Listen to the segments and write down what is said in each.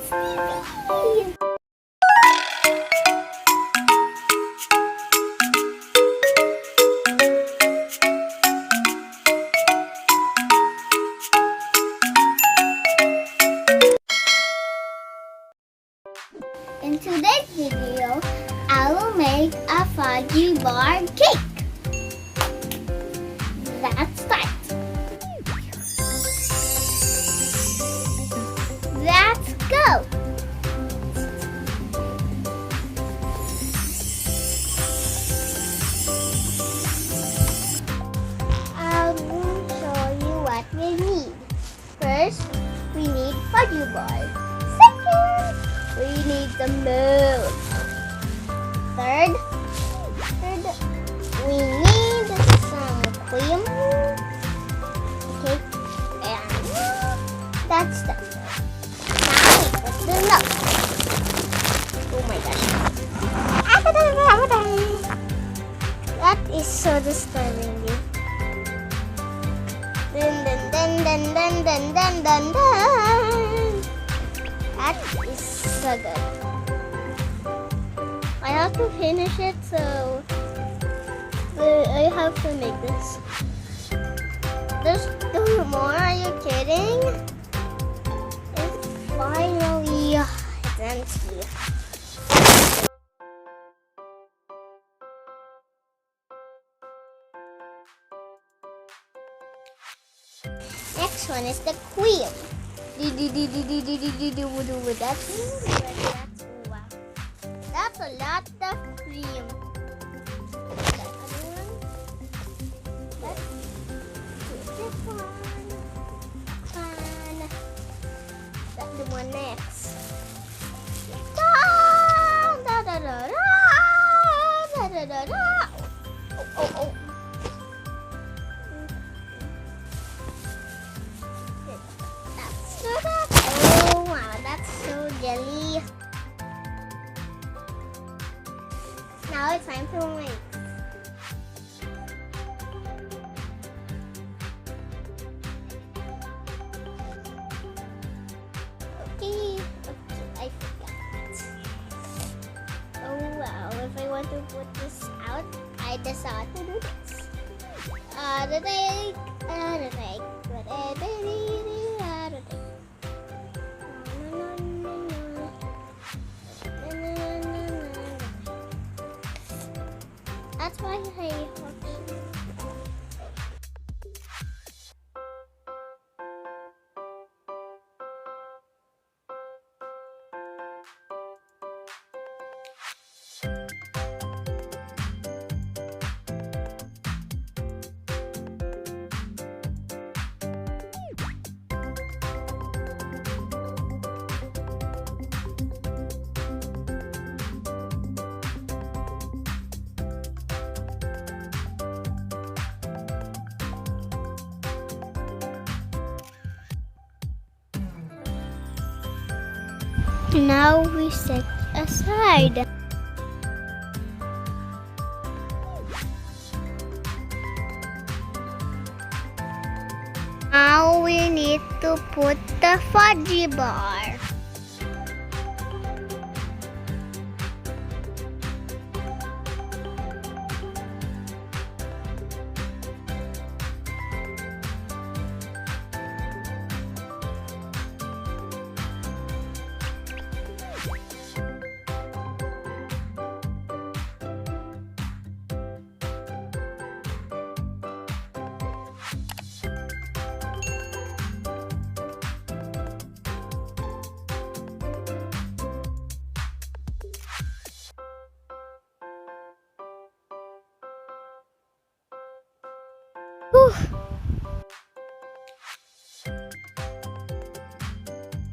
sleepy. In today's video, I will make a Fudgee Barr cake. Let's start. Let's go. I'll show you what we need. First, we need Fudgee Barr. Second, we need the milk. Third, we need some cream. Okay, and that's that. Now we put the milk. Oh my gosh. That is so disturbing. Dun. That is so good. I have to finish it, so I have to make this. There's 2 more, are you kidding? It's finally empty. Next one is the cream. That's a lot of cream. The other one. Let's put this one. That's the one next. Oh. Oh wow, that's so jelly. Now it's time to mix. Okay, I forgot. Oh wow, if I want to put this out, I decide to do this. The take. That's why I hope. Now we set aside. Now we need to put the Fudgee Barr.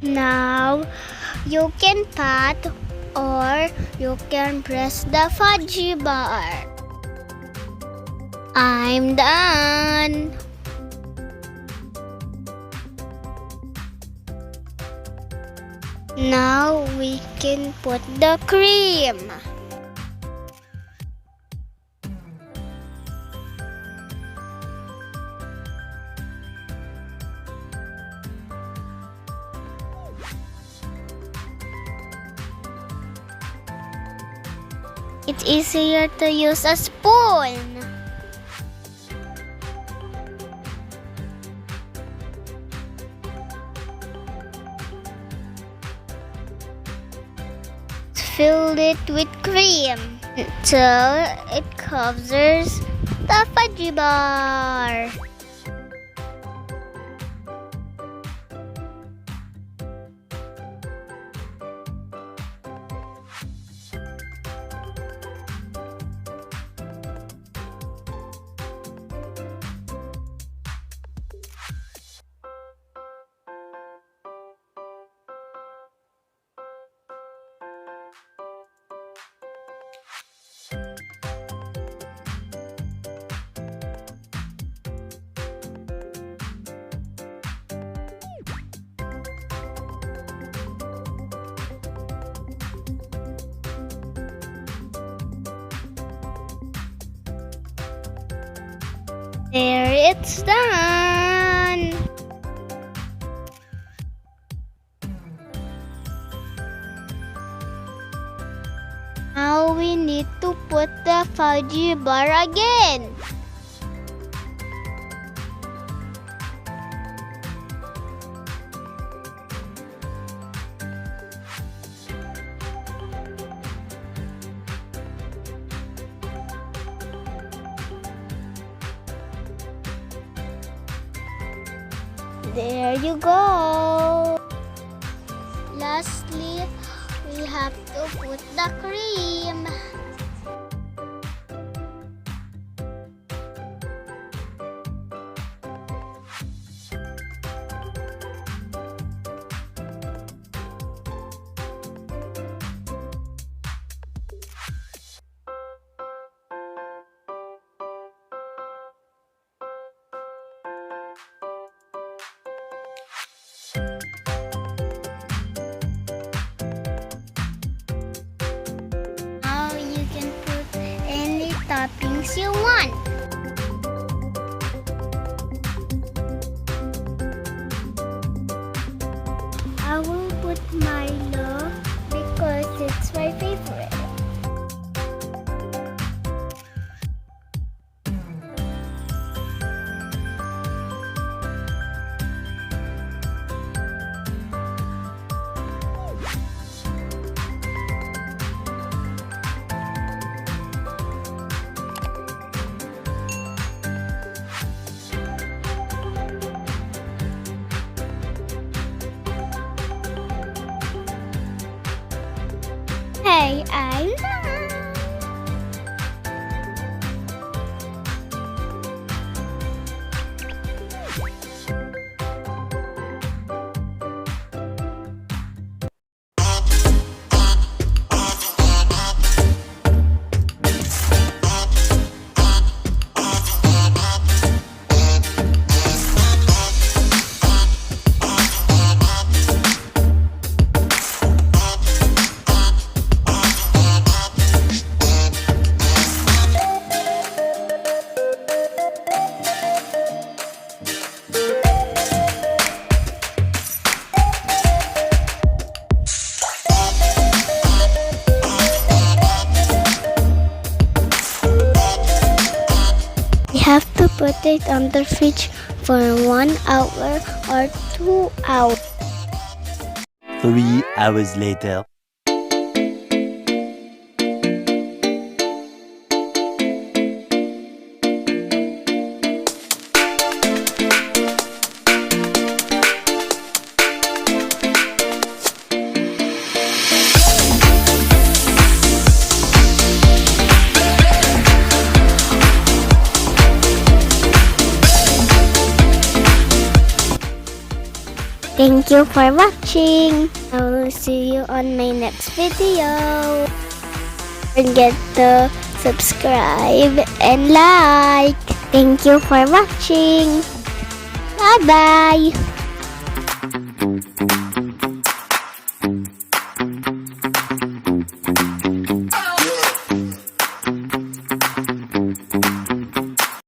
Now you can pat or you can press the Fudgee Barr. I'm done. Now we can put the cream. It's easier to use a spoon. Fill it with cream until it covers the Fudgee Barr. There, it's done. Now we need to put the Fudgee Barr again. There you go. Lastly, we have to put the cream. Toppings you want. I will put Milo because it's my favorite. Hey, I'm done. Have to put it on the fridge for 1 hour or 2 hours. 3 hours later. Thank you for watching. I will see you on my next video. Don't forget to subscribe and like. Thank you for watching. Bye bye.